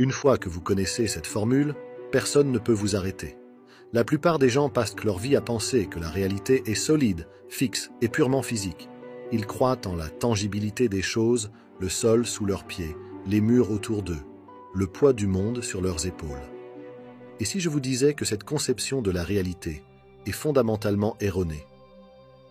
Une fois que vous connaissez cette formule, personne ne peut vous arrêter. La plupart des gens passent leur vie à penser que la réalité est solide, fixe et purement physique. Ils croient en la tangibilité des choses, le sol sous leurs pieds, les murs autour d'eux, le poids du monde sur leurs épaules. Et si je vous disais que cette conception de la réalité est fondamentalement erronée?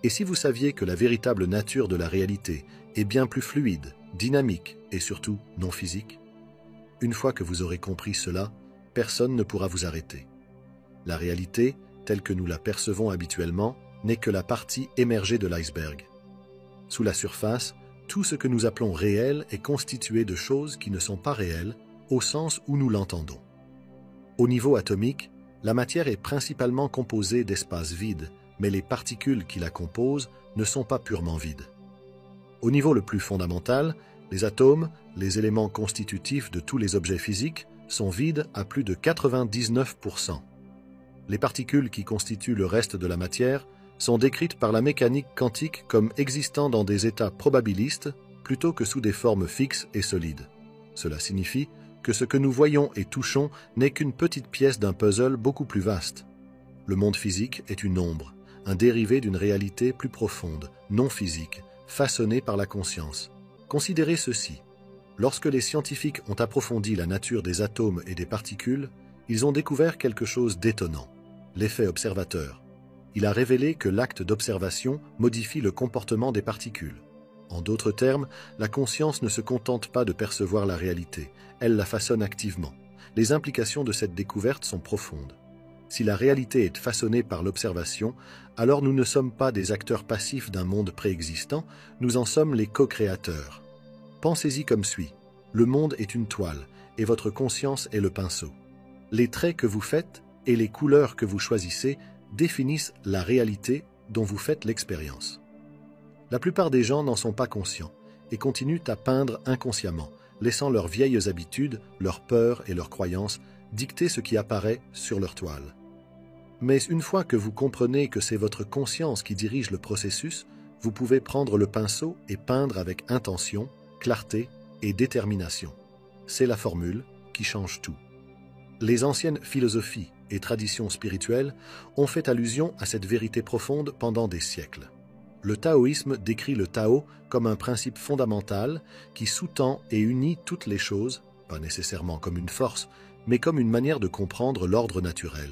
Et si vous saviez que la véritable nature de la réalité est bien plus fluide, dynamique et surtout non physique? Une fois que vous aurez compris cela, personne ne pourra vous arrêter. La réalité, telle que nous la percevons habituellement, n'est que la partie émergée de l'iceberg. Sous la surface, tout ce que nous appelons réel est constitué de choses qui ne sont pas réelles, au sens où nous l'entendons. Au niveau atomique, la matière est principalement composée d'espaces vides, mais les particules qui la composent ne sont pas purement vides. Au niveau le plus fondamental, les atomes, les éléments constitutifs de tous les objets physiques, sont vides à plus de 99%. Les particules qui constituent le reste de la matière sont décrites par la mécanique quantique comme existant dans des états probabilistes plutôt que sous des formes fixes et solides. Cela signifie que ce que nous voyons et touchons n'est qu'une petite pièce d'un puzzle beaucoup plus vaste. Le monde physique est une ombre, un dérivé d'une réalité plus profonde, non physique, façonnée par la conscience. Considérez ceci. Lorsque les scientifiques ont approfondi la nature des atomes et des particules, ils ont découvert quelque chose d'étonnant, l'effet observateur. Il a révélé que l'acte d'observation modifie le comportement des particules. En d'autres termes, la conscience ne se contente pas de percevoir la réalité, elle la façonne activement. Les implications de cette découverte sont profondes. Si la réalité est façonnée par l'observation, alors nous ne sommes pas des acteurs passifs d'un monde préexistant, nous en sommes les co-créateurs. Pensez-y comme suit. Le monde est une toile, et votre conscience est le pinceau. Les traits que vous faites et les couleurs que vous choisissez définissent la réalité dont vous faites l'expérience. La plupart des gens n'en sont pas conscients et continuent à peindre inconsciemment, laissant leurs vieilles habitudes, leurs peurs et leurs croyances dicter ce qui apparaît sur leur toile. Mais une fois que vous comprenez que c'est votre conscience qui dirige le processus, vous pouvez prendre le pinceau et peindre avec intention, clarté et détermination. C'est la formule qui change tout. Les anciennes philosophies et traditions spirituelles ont fait allusion à cette vérité profonde pendant des siècles. Le taoïsme décrit le Tao comme un principe fondamental qui sous-tend et unit toutes les choses, pas nécessairement comme une force, mais comme une manière de comprendre l'ordre naturel.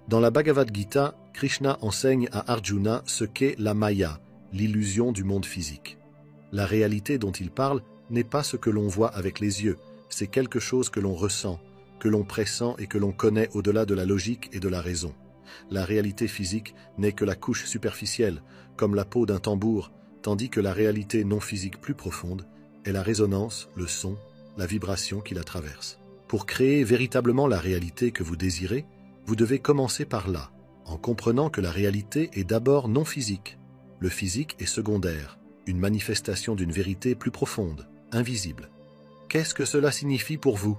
Dans la Bhagavad Gita, Krishna enseigne à Arjuna ce qu'est la Maya, l'illusion du monde physique. La réalité dont il parle n'est pas ce que l'on voit avec les yeux, c'est quelque chose que l'on ressent, que l'on pressent et que l'on connaît au-delà de la logique et de la raison. La réalité physique n'est que la couche superficielle, comme la peau d'un tambour, tandis que la réalité non physique plus profonde est la résonance, le son, la vibration qui la traverse. Pour créer véritablement la réalité que vous désirez, vous devez commencer par là, en comprenant que la réalité est d'abord non physique. Le physique est secondaire, une manifestation d'une vérité plus profonde, invisible. Qu'est-ce que cela signifie pour vous?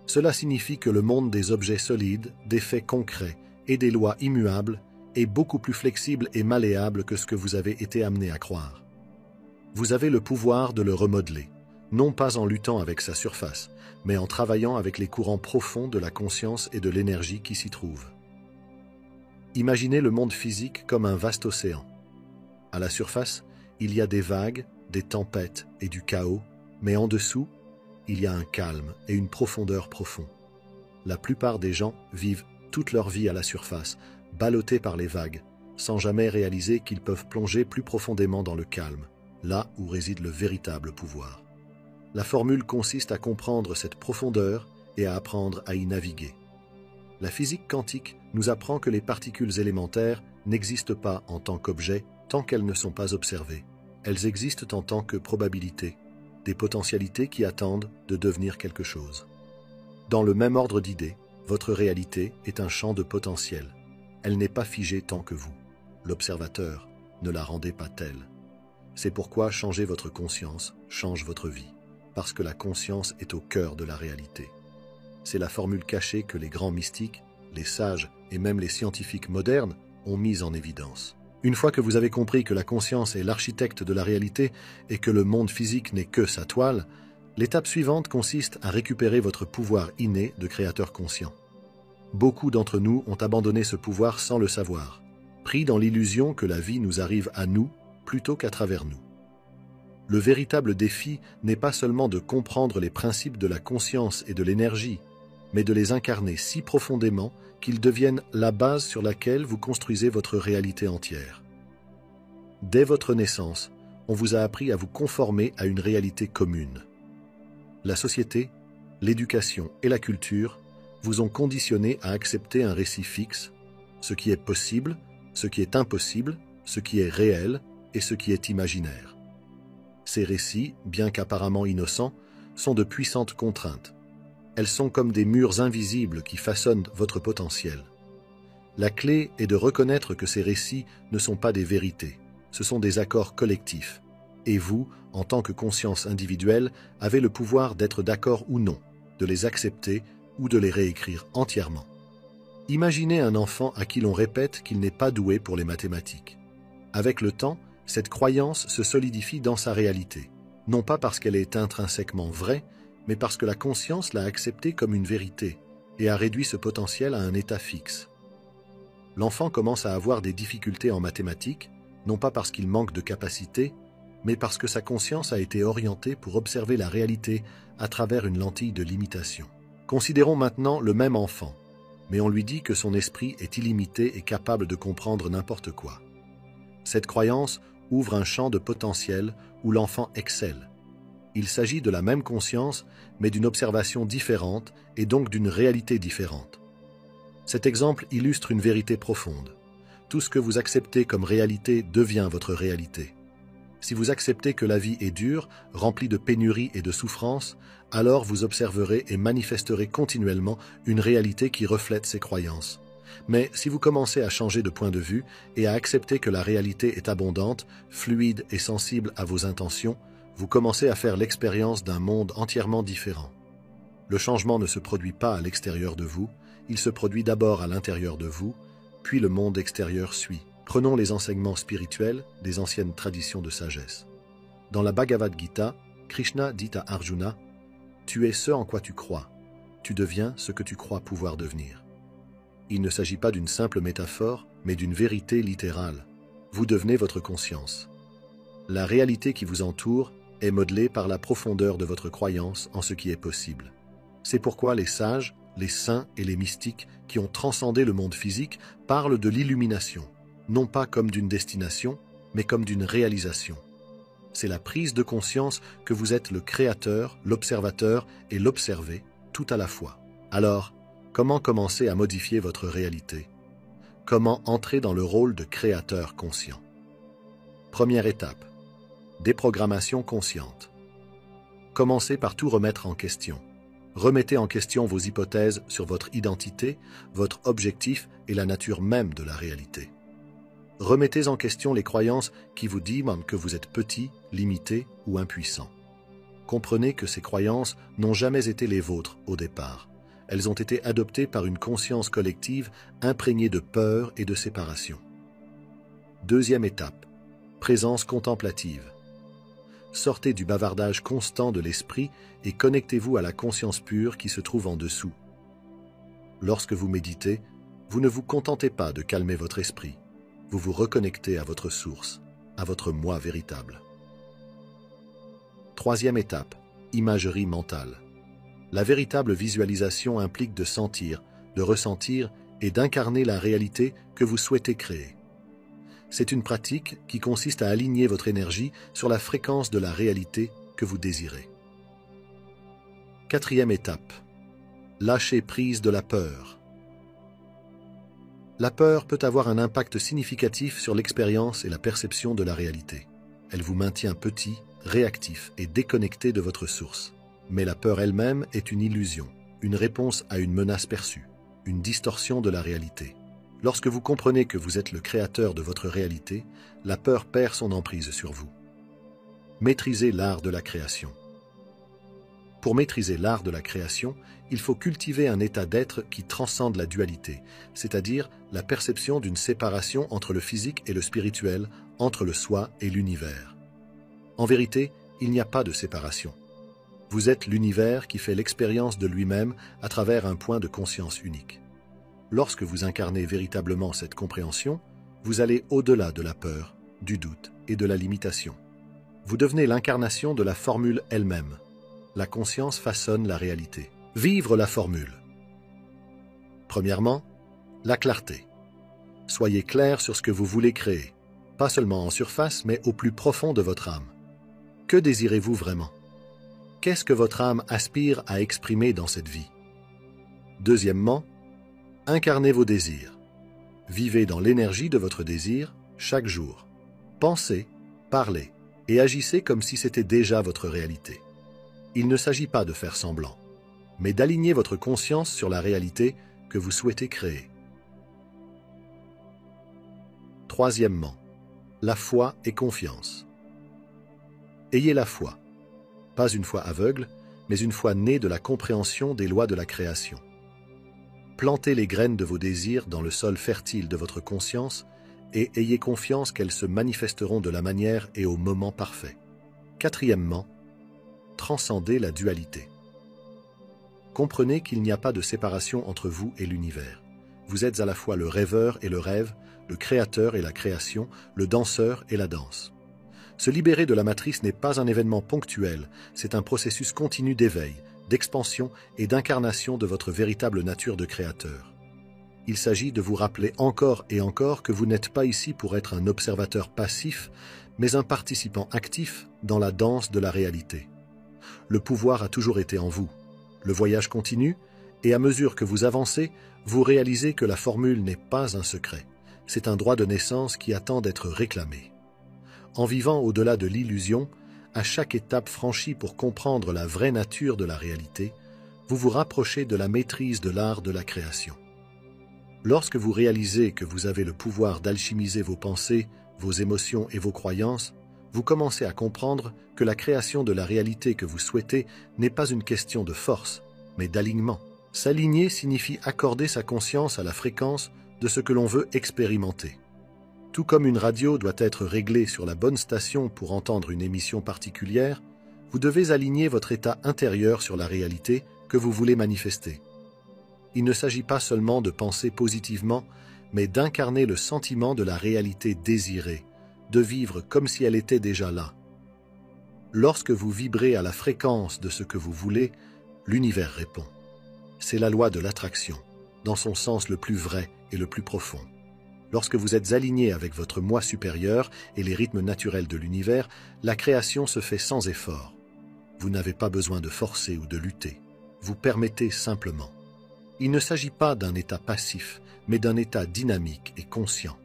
Cela signifie que le monde des objets solides, des faits concrets et des lois immuables est beaucoup plus flexible et malléable que ce que vous avez été amené à croire. Vous avez le pouvoir de le remodeler, non pas en luttant avec sa surface, mais en travaillant avec les courants profonds de la conscience et de l'énergie qui s'y trouvent. Imaginez le monde physique comme un vaste océan. À la surface, il y a des vagues, des tempêtes et du chaos, mais en dessous, il y a un calme et une profondeur profonds. La plupart des gens vivent toute leur vie à la surface, ballottés par les vagues, sans jamais réaliser qu'ils peuvent plonger plus profondément dans le calme, là où réside le véritable pouvoir. La formule consiste à comprendre cette profondeur et à apprendre à y naviguer. La physique quantique nous apprend que les particules élémentaires n'existent pas en tant qu'objets tant qu'elles ne sont pas observées. Elles existent en tant que probabilités, des potentialités qui attendent de devenir quelque chose. Dans le même ordre d'idées, votre réalité est un champ de potentiel. Elle n'est pas figée tant que vous, l'observateur, ne la rendez pas telle. C'est pourquoi changer votre conscience change votre vie, parce que la conscience est au cœur de la réalité. C'est la formule cachée que les grands mystiques, les sages et même les scientifiques modernes ont mise en évidence. Une fois que vous avez compris que la conscience est l'architecte de la réalité et que le monde physique n'est que sa toile, L'étape suivante consiste à récupérer votre pouvoir inné de créateur conscient. Beaucoup d'entre nous ont abandonné ce pouvoir sans le savoir, pris dans l'illusion que la vie nous arrive à nous plutôt qu'à travers nous. Le véritable défi n'est pas seulement de comprendre les principes de la conscience et de l'énergie, mais de les incarner si profondément qu'ils deviennent la base sur laquelle vous construisez votre réalité entière. Dès votre naissance, on vous a appris à vous conformer à une réalité commune. La société, l'éducation et la culture vous ont conditionné à accepter un récit fixe, ce qui est possible, ce qui est impossible, ce qui est réel et ce qui est imaginaire. Ces récits, bien qu'apparemment innocents, sont de puissantes contraintes. Elles sont comme des murs invisibles qui façonnent votre potentiel. La clé est de reconnaître que ces récits ne sont pas des vérités, ce sont des accords collectifs. Et vous, en tant que conscience individuelle, avez le pouvoir d'être d'accord ou non, de les accepter ou de les réécrire entièrement. Imaginez un enfant à qui l'on répète qu'il n'est pas doué pour les mathématiques. Avec le temps, cette croyance se solidifie dans sa réalité, non pas parce qu'elle est intrinsèquement vraie, mais parce que la conscience l'a acceptée comme une vérité et a réduit ce potentiel à un état fixe. L'enfant commence à avoir des difficultés en mathématiques, non pas parce qu'il manque de capacité, mais parce que sa conscience a été orientée pour observer la réalité à travers une lentille de limitation. Considérons maintenant le même enfant, mais on lui dit que son esprit est illimité et capable de comprendre n'importe quoi. Cette croyance ouvre un champ de potentiel où l'enfant excelle. Il s'agit de la même conscience, mais d'une observation différente et donc d'une réalité différente. Cet exemple illustre une vérité profonde. Tout ce que vous acceptez comme réalité devient votre réalité. Si vous acceptez que la vie est dure, remplie de pénuries et de souffrances, alors vous observerez et manifesterez continuellement une réalité qui reflète ces croyances. Mais si vous commencez à changer de point de vue et à accepter que la réalité est abondante, fluide et sensible à vos intentions, vous commencez à faire l'expérience d'un monde entièrement différent. Le changement ne se produit pas à l'extérieur de vous, il se produit d'abord à l'intérieur de vous, puis le monde extérieur suit. Prenons les enseignements spirituels des anciennes traditions de sagesse. Dans la Bhagavad Gita, Krishna dit à Arjuna « Tu es ce en quoi tu crois, tu deviens ce que tu crois pouvoir devenir ». Il ne s'agit pas d'une simple métaphore, mais d'une vérité littérale. Vous devenez votre conscience. La réalité qui vous entoure est modelée par la profondeur de votre croyance en ce qui est possible. C'est pourquoi les sages, les saints et les mystiques qui ont transcendé le monde physique parlent de l'illumination, non pas comme d'une destination, mais comme d'une réalisation. C'est la prise de conscience que vous êtes le créateur, l'observateur et l'observé, tout à la fois. Alors, comment commencer à modifier votre réalité? Comment entrer dans le rôle de créateur conscient? Première étape. Déprogrammation consciente. Commencez par tout remettre en question. Remettez en question vos hypothèses sur votre identité, votre objectif et la nature même de la réalité. Remettez en question les croyances qui vous disent que vous êtes petit, limité ou impuissant. Comprenez que ces croyances n'ont jamais été les vôtres au départ. Elles ont été adoptées par une conscience collective imprégnée de peur et de séparation. Deuxième étape. Présence contemplative. Sortez du bavardage constant de l'esprit et connectez-vous à la conscience pure qui se trouve en dessous. Lorsque vous méditez, vous ne vous contentez pas de calmer votre esprit. Vous vous reconnectez à votre source, à votre moi véritable. Troisième étape, imagerie mentale. La véritable visualisation implique de sentir, de ressentir et d'incarner la réalité que vous souhaitez créer. C'est une pratique qui consiste à aligner votre énergie sur la fréquence de la réalité que vous désirez. Quatrième étape, lâcher prise de la peur. La peur peut avoir un impact significatif sur l'expérience et la perception de la réalité. Elle vous maintient petit, réactif et déconnecté de votre source. Mais la peur elle-même est une illusion, une réponse à une menace perçue, une distorsion de la réalité. Lorsque vous comprenez que vous êtes le créateur de votre réalité, la peur perd son emprise sur vous. Maîtrisez l'art de la création. Pour maîtriser l'art de la création, il faut cultiver un état d'être qui transcende la dualité, c'est-à-dire la perception d'une séparation entre le physique et le spirituel, entre le soi et l'univers. En vérité, il n'y a pas de séparation. Vous êtes l'univers qui fait l'expérience de lui-même à travers un point de conscience unique. Lorsque vous incarnez véritablement cette compréhension, vous allez au-delà de la peur, du doute et de la limitation. Vous devenez l'incarnation de la formule elle-même. La conscience façonne la réalité. Vivre la formule. Premièrement, la clarté. Soyez clair sur ce que vous voulez créer, pas seulement en surface, mais au plus profond de votre âme. Que désirez-vous vraiment? Qu'est-ce que votre âme aspire à exprimer dans cette vie? Deuxièmement, incarnez vos désirs. Vivez dans l'énergie de votre désir chaque jour. Pensez, parlez et agissez comme si c'était déjà votre réalité. Il ne s'agit pas de faire semblant, mais d'aligner votre conscience sur la réalité que vous souhaitez créer. Troisièmement, la foi et confiance. Ayez la foi, pas une foi aveugle, mais une foi née de la compréhension des lois de la création. Plantez les graines de vos désirs dans le sol fertile de votre conscience et ayez confiance qu'elles se manifesteront de la manière et au moment parfait. Quatrièmement, transcendez la dualité. Comprenez qu'il n'y a pas de séparation entre vous et l'univers. Vous êtes à la fois le rêveur et le rêve, le créateur et la création, le danseur et la danse. Se libérer de la matrice n'est pas un événement ponctuel, c'est un processus continu d'éveil, d'expansion et d'incarnation de votre véritable nature de créateur. Il s'agit de vous rappeler encore et encore que vous n'êtes pas ici pour être un observateur passif, mais un participant actif dans la danse de la réalité. Le pouvoir a toujours été en vous. Le voyage continue, et à mesure que vous avancez, vous réalisez que la formule n'est pas un secret. C'est un droit de naissance qui attend d'être réclamé. En vivant au-delà de l'illusion, à chaque étape franchie pour comprendre la vraie nature de la réalité, vous vous rapprochez de la maîtrise de l'art de la création. Lorsque vous réalisez que vous avez le pouvoir d'alchimiser vos pensées, vos émotions et vos croyances, vous commencez à comprendre que la création de la réalité que vous souhaitez n'est pas une question de force, mais d'alignement. S'aligner signifie accorder sa conscience à la fréquence de ce que l'on veut expérimenter. Tout comme une radio doit être réglée sur la bonne station pour entendre une émission particulière, vous devez aligner votre état intérieur sur la réalité que vous voulez manifester. Il ne s'agit pas seulement de penser positivement, mais d'incarner le sentiment de la réalité désirée, de vivre comme si elle était déjà là. Lorsque vous vibrez à la fréquence de ce que vous voulez, l'univers répond. C'est la loi de l'attraction, dans son sens le plus vrai et le plus profond. Lorsque vous êtes aligné avec votre moi supérieur et les rythmes naturels de l'univers, la création se fait sans effort. Vous n'avez pas besoin de forcer ou de lutter. Vous permettez simplement. Il ne s'agit pas d'un état passif, mais d'un état dynamique et conscient.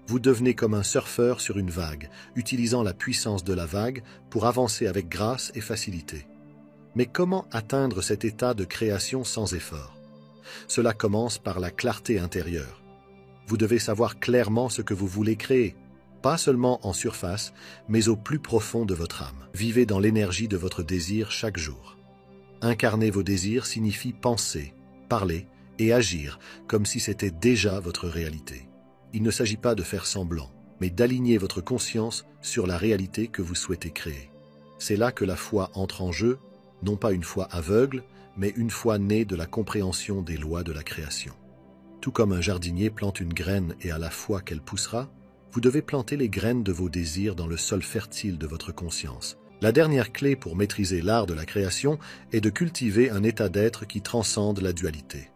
Vous devenez comme un surfeur sur une vague, utilisant la puissance de la vague pour avancer avec grâce et facilité. Mais comment atteindre cet état de création sans effort? Cela commence par la clarté intérieure. Vous devez savoir clairement ce que vous voulez créer, pas seulement en surface, mais au plus profond de votre âme. Vivez dans l'énergie de votre désir chaque jour. Incarner vos désirs signifie penser, parler et agir comme si c'était déjà votre réalité. Il ne s'agit pas de faire semblant, mais d'aligner votre conscience sur la réalité que vous souhaitez créer. C'est là que la foi entre en jeu, non pas une foi aveugle, mais une foi née de la compréhension des lois de la création. Tout comme un jardinier plante une graine et a la foi qu'elle poussera, vous devez planter les graines de vos désirs dans le sol fertile de votre conscience. La dernière clé pour maîtriser l'art de la création est de cultiver un état d'être qui transcende la dualité.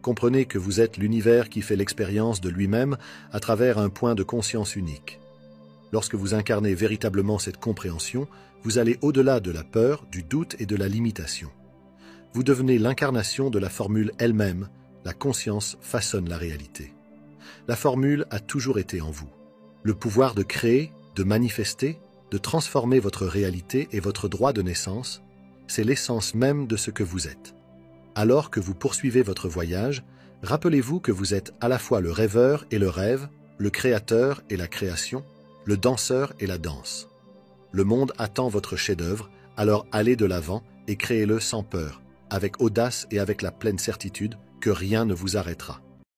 Comprenez que vous êtes l'univers qui fait l'expérience de lui-même à travers un point de conscience unique. Lorsque vous incarnez véritablement cette compréhension, vous allez au-delà de la peur, du doute et de la limitation. Vous devenez l'incarnation de la formule elle-même. La conscience façonne la réalité. La formule a toujours été en vous. Le pouvoir de créer, de manifester, de transformer votre réalité et votre droit de naissance, c'est l'essence même de ce que vous êtes. Alors que vous poursuivez votre voyage, rappelez-vous que vous êtes à la fois le rêveur et le rêve, le créateur et la création, le danseur et la danse. Le monde attend votre chef-d'œuvre, alors allez de l'avant et créez-le sans peur, avec audace et avec la pleine certitude que rien ne vous arrêtera.